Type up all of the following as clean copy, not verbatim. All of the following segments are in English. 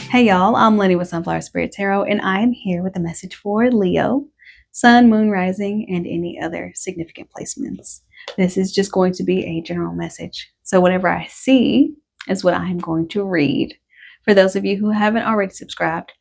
Hey y'all, I'm Lynnie with Sunflower Spirit Tarot, and I am here with a message for Leo, Sun, Moon, Rising, and any other significant placements. This is just going to be a general message. So whatever I see is what I am going to read. For those of you who haven't already subscribed,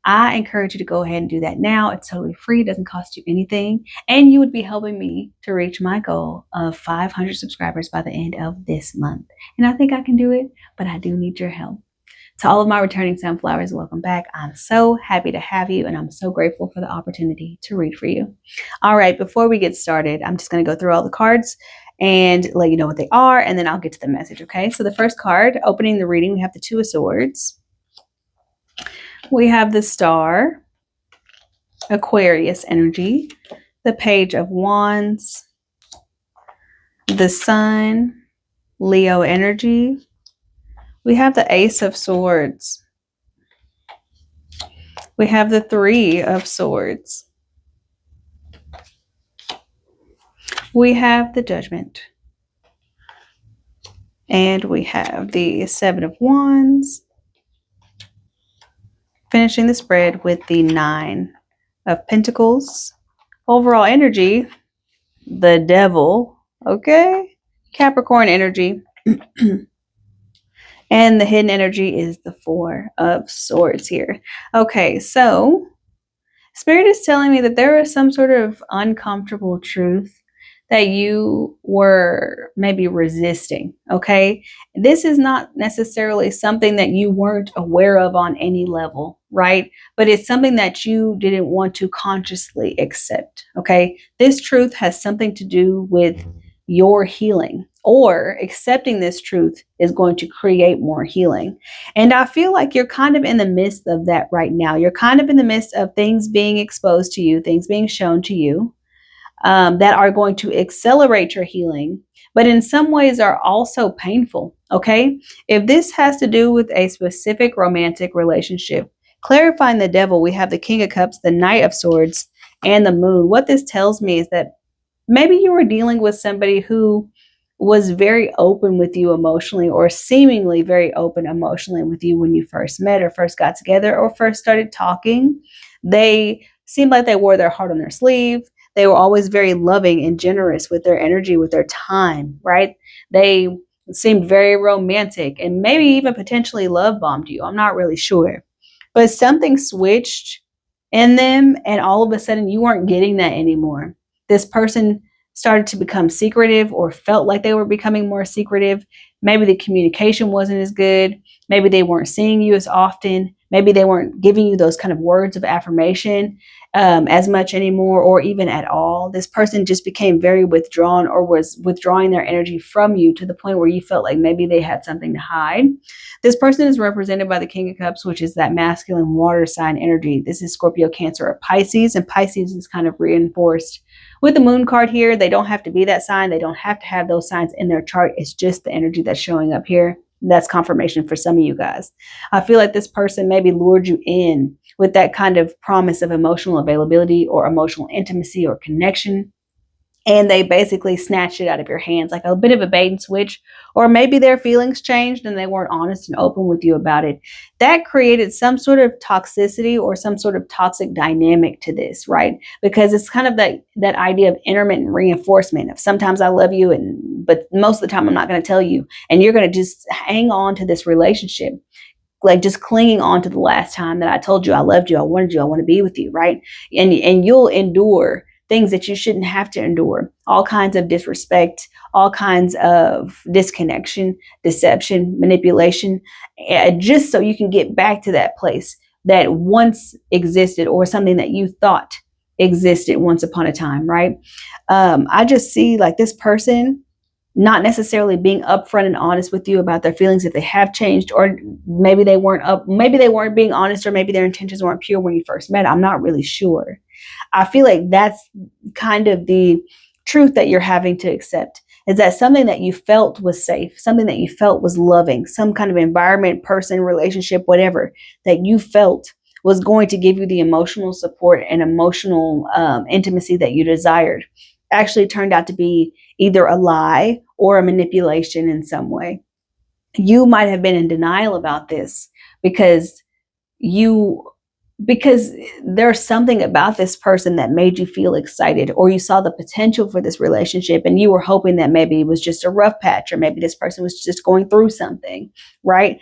I encourage you to go ahead and do that now. It's totally free, it doesn't cost you anything, and you would be helping me to reach my goal of 500 subscribers by the end of this month. And I think I can do it, but I do need your help. To all of my returning sunflowers, welcome back. I'm so happy to have you, and I'm so grateful for the opportunity to read for you. All right, before we get started, I'm just going to go through all the cards and let you know what they are, and then I'll get to the message, okay? So the first card, opening the reading, we have the Two of Swords. We have the Star, Aquarius energy, the Page of Wands, the Sun, Leo energy. We have the Ace of Swords. We have the Three of Swords. We have the Judgment. And we have the Seven of Wands. Finishing the spread with the Nine of Pentacles. Overall energy, the Devil. Okay? Capricorn energy. And the hidden energy is the Four of Swords here. Okay, so Spirit is telling me that there is some sort of uncomfortable truth that you were maybe resisting, okay? This is not necessarily something that you weren't aware of on any level, right? But it's something that you didn't want to consciously accept, okay? This truth has something to do with your healing, or accepting this truth is going to create more healing. And I feel like you're kind of in the midst of that right now. You're kind of in the midst of things being exposed to you, things being shown to you that are going to accelerate your healing, but in some ways are also painful, okay? If this has to do with a specific romantic relationship, clarifying the Devil, we have the King of Cups, the Knight of Swords, and the Moon. What this tells me is that maybe you were dealing with somebody who was very open with you emotionally, or seemingly very open emotionally with you when you first met or first got together or first started talking. They seemed like they wore their heart on their sleeve. They were always very loving and generous with their energy, with their time, right? They seemed very romantic and maybe even potentially love bombed you. I'm not really sure. But something switched in them, and all of a sudden you weren't getting that anymore. This person started to become secretive, or felt like they were becoming more secretive. Maybe the communication wasn't as good. Maybe they weren't seeing you as often. Maybe they weren't giving you those kind of words of affirmation as much anymore, or even at all. This person just became very withdrawn, or was withdrawing their energy from you to the point where you felt like maybe they had something to hide. This person is represented by the King of Cups, which is that masculine water sign energy. This is Scorpio, Cancer, or Pisces, and Pisces is kind of reinforced with the Moon card here. They don't have to be that sign. They don't have to have those signs in their chart. It's just the energy that's showing up here. That's confirmation for some of you guys. I feel like this person maybe lured you in with that kind of promise of emotional availability or emotional intimacy or connection, and they basically snatched it out of your hands, like a bit of a bait and switch. Or maybe their feelings changed and they weren't honest and open with you about it. That created some sort of toxicity or some sort of toxic dynamic to this, right? Because it's kind of that idea of intermittent reinforcement of sometimes I love you, but most of the time I'm not going to tell you, and you're going to just hang on to this relationship, like just clinging on to the last time that I told you I loved you, I wanted you, I want to be with you, right? And you'll endure things that you shouldn't have to endure, all kinds of disrespect, all kinds of disconnection, deception, manipulation, just so you can get back to that place that once existed, or something that you thought existed once upon a time, right? I just see like this person not necessarily being upfront and honest with you about their feelings, if they have changed, or maybe they weren't being honest, or maybe their intentions weren't pure when you first met. I'm not really sure. I feel like that's kind of the truth that you're having to accept, is that something that you felt was safe, something that you felt was loving, some kind of environment, person, relationship, whatever, that you felt was going to give you the emotional support and emotional intimacy that you desired, actually turned out to be either a lie or a manipulation in some way. You might have been in denial about this because because there's something about this person that made you feel excited, or you saw the potential for this relationship and you were hoping that maybe it was just a rough patch, or maybe this person was just going through something, right?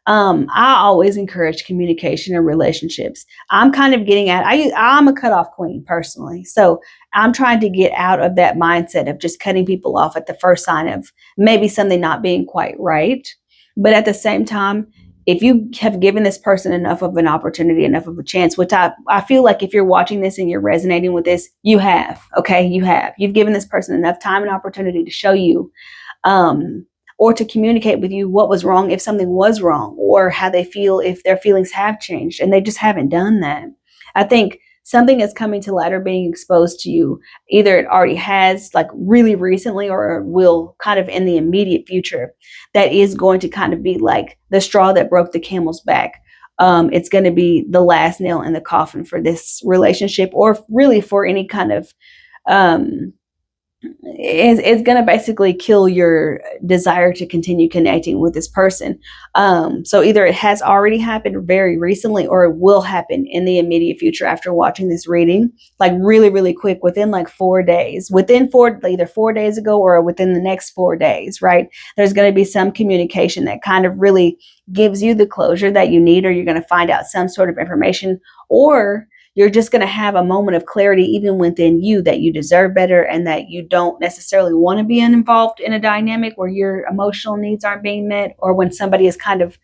I always encourage communication in relationships. I'm kind of getting at, I'm a cutoff queen personally. So I'm trying to get out of that mindset of just cutting people off at the first sign of maybe something not being quite right. But at the same time, if you have given this person enough of an opportunity, enough of a chance, which I feel like if you're watching this and you're resonating with this, you have, okay, you've given this person enough time and opportunity to show you, or to communicate with you what was wrong, if something was wrong, or how they feel if their feelings have changed, and they just haven't done that. I think something is coming to light or being exposed to you. Either it already has, like really recently, or will kind of in the immediate future, that is going to kind of be like the straw that broke the camel's back. It's going to be the last nail in the coffin for this relationship, or really for any kind of it's going to basically kill your desire to continue connecting with this person. So either it has already happened very recently, or it will happen in the immediate future after watching this reading, like really, really quick, within like 4 days, either 4 days ago or within the next 4 days, right? There's going to be some communication that kind of really gives you the closure that you need, or you're going to find out some sort of information, or you're just going to have a moment of clarity even within you that you deserve better, and that you don't necessarily want to be involved in a dynamic where your emotional needs aren't being met, or when somebody is kind of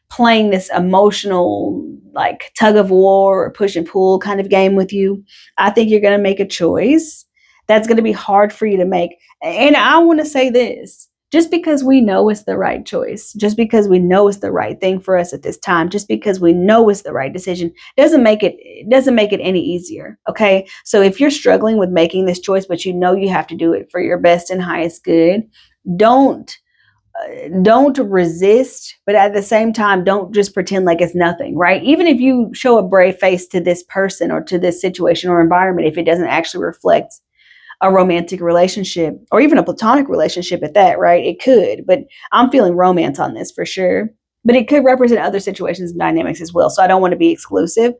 playing this emotional like tug of war or push and pull kind of game with you. I think you're going to make a choice that's going to be hard for you to make. And I want to say this. Just because we know it's the right choice, just because we know it's the right thing for us at this time, just because we know it's the right decision, doesn't make it any easier. Okay. So if you're struggling with making this choice, but you know you have to do it for your best and highest good, don't resist, but at the same time, don't just pretend like it's nothing, right? Even if you show a brave face to this person or to this situation or environment, if it doesn't actually reflect a romantic relationship, or even a platonic relationship at that, right? It could, but I'm feeling romance on this for sure. But it could represent other situations and dynamics as well. So I don't want to be exclusive.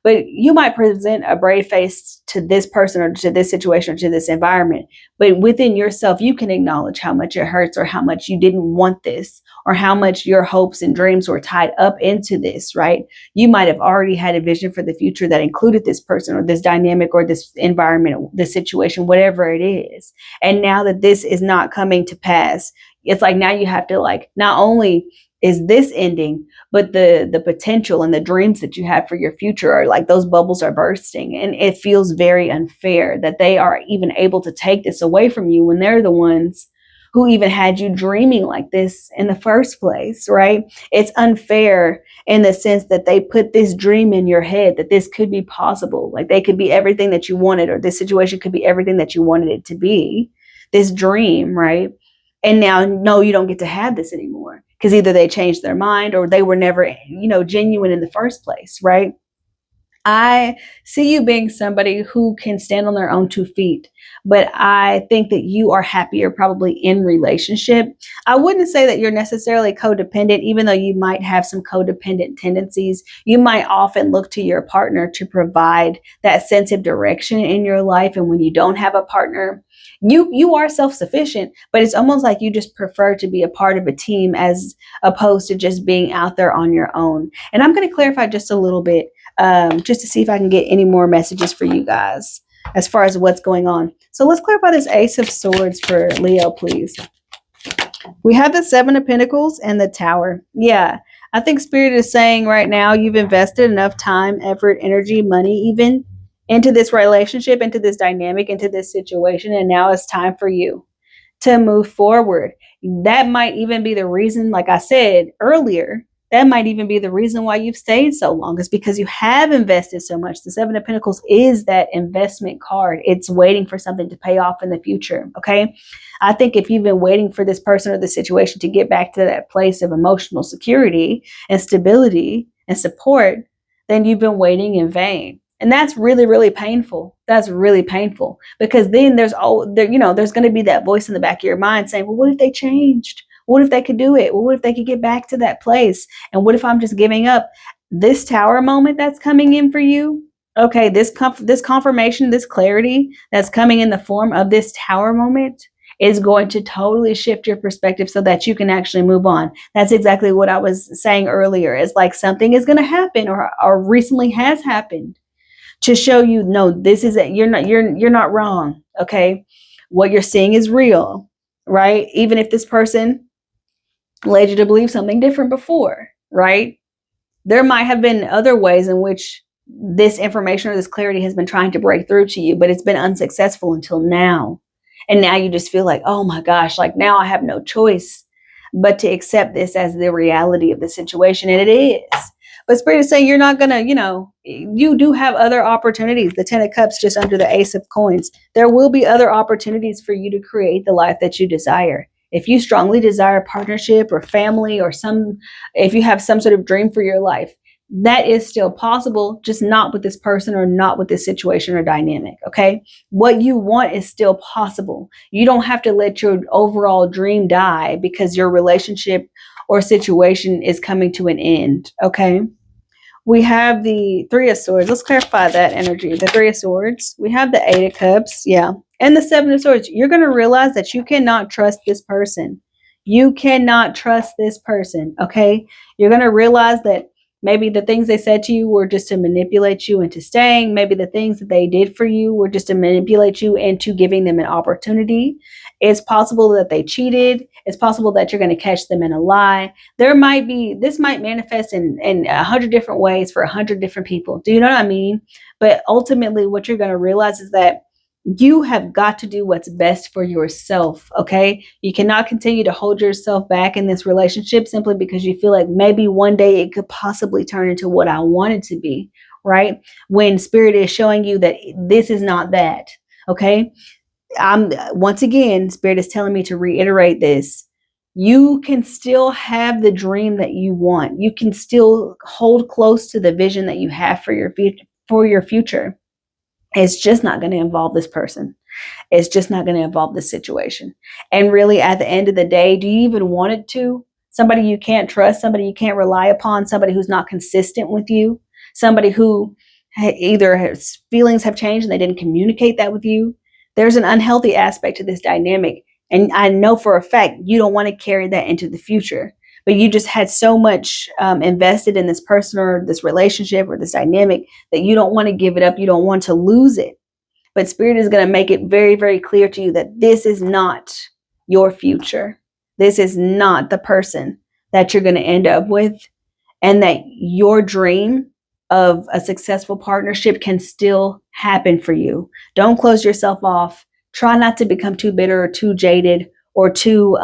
But you might present a brave face to this person, or to this situation, or to this environment. But within yourself, you can acknowledge how much it hurts, or how much you didn't want this, or how much your hopes and dreams were tied up into this, right? You might have already had a vision for the future that included this person, or this dynamic, or this environment, this situation, whatever it is. And now that this is not coming to pass, it's like now you have to, like, not only is this ending, but the potential and the dreams that you have for your future are like, those bubbles are bursting. And it feels very unfair that they are even able to take this away from you when they're the ones who even had you dreaming like this in the first place, right? It's unfair in the sense that they put this dream in your head that this could be possible. Like they could be everything that you wanted, or this situation could be everything that you wanted it to be, this dream, right? And now, no, you don't get to have this anymore, because either they changed their mind, or they were never, genuine in the first place, right? I see you being somebody who can stand on their own 2 feet, but I think that you are happier probably in relationship. I wouldn't say that you're necessarily codependent, even though you might have some codependent tendencies. You might often look to your partner to provide that sense of direction in your life. And when you don't have a partner, you are self-sufficient, but it's almost like you just prefer to be a part of a team as opposed to just being out there on your own. And I'm going to clarify just a little bit, just to see if I can get any more messages for you guys as far as what's going on. So let's clarify this Ace of Swords for Leo, please. We have the Seven of Pentacles and the Tower. Yeah, I think Spirit is saying right now you've invested enough time, effort, energy, money even into this relationship, into this dynamic, into this situation, and now it's time for you to move forward. That might even be the reason, like I said earlier, that might even be the reason why you've stayed so long, is because you have invested so much. The Seven of Pentacles is that investment card. It's waiting for something to pay off in the future. Okay. I think if you've been waiting for this person or this situation to get back to that place of emotional security and stability and support, then you've been waiting in vain. And that's really, really painful. That's really painful, because then there's going to be that voice in the back of your mind saying, well, what if they changed? What if they could do it? What if they could get back to that place? And what if I'm just giving up? This tower moment that's coming in for you, okay, this confirmation, this clarity that's coming in the form of this tower moment is going to totally shift your perspective so that you can actually move on. That's exactly what I was saying earlier. It's like something is going to happen or recently has happened to show you, no, this is it. You're not wrong. Okay. What you're seeing is real, right? Even if this person led you to believe something different before, right? There might have been other ways in which this information or this clarity has been trying to break through to you, but it's been unsuccessful until now. And now you just feel like, oh my gosh, like now I have no choice but to accept this as the reality of the situation. And it is. But Spirit is saying you're not going to, you do have other opportunities. The 10 of Cups just under the Ace of Coins. There will be other opportunities for you to create the life that you desire. If you strongly desire partnership or family or if you have some sort of dream for your life, that is still possible, just not with this person or not with this situation or dynamic. Okay. What you want is still possible. You don't have to let your overall dream die because your relationship or situation is coming to an end. Okay. We have the Three of Swords. Let's clarify that energy. The Three of Swords. We have the Eight of Cups. Yeah. And the Seven of Swords. You're going to realize that you cannot trust this person. You cannot trust this person. Okay. You're going to realize that maybe the things they said to you were just to manipulate you into staying. Maybe the things that they did for you were just to manipulate you into giving them an opportunity. It's possible that they cheated. It's possible that you're going to catch them in a lie. This might manifest in 100 different ways for 100 different people. Do you know what I mean? But ultimately, what you're going to realize is that you have got to do what's best for yourself. Okay. You cannot continue to hold yourself back in this relationship simply because you feel like maybe one day it could possibly turn into what I want it to be. Right. When Spirit is showing you that this is not that. Okay. Once again, Spirit is telling me to reiterate this. You can still have the dream that you want. You can still hold close to the vision that you have for your future. It's just not going to involve this person. It's just not going to involve this situation. And really, at the end of the day, do you even want it to? Somebody you can't trust, somebody you can't rely upon, somebody who's not consistent with you, somebody who either his feelings have changed and they didn't communicate that with you. There's an unhealthy aspect to this dynamic. And I know for a fact you don't want to carry that into the future. But you just had so much invested in this person or this relationship or this dynamic that you don't want to give it up. You don't want to lose it. But Spirit is going to make it very, very clear to you that this is not your future. This is not the person that you're going to end up with. And that your dream of a successful partnership can still happen for you. Don't close yourself off. Try not to become too bitter or too jaded or too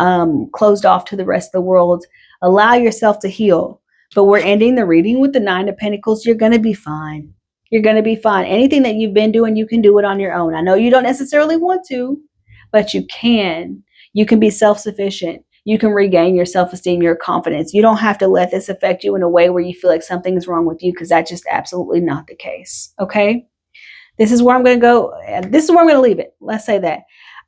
closed off to the rest of the world. Allow yourself to heal. But we're ending the reading with the Nine of Pentacles. You're going to be fine. You're going to be fine. Anything that you've been doing, you can do it on your own. I know you don't necessarily want to, but you can. You can be self-sufficient. You can regain your self-esteem, your confidence. You don't have to let this affect you in a way where you feel like something is wrong with you, because that's just absolutely not the case. Okay? This is where I'm going to go. This is where I'm going to leave it. Let's say that.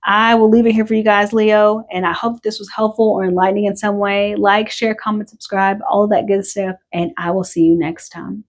I will leave it here for you guys, Leo, and I hope this was helpful or enlightening in some way. Like, share, comment, subscribe, all of that good stuff, and I will see you next time.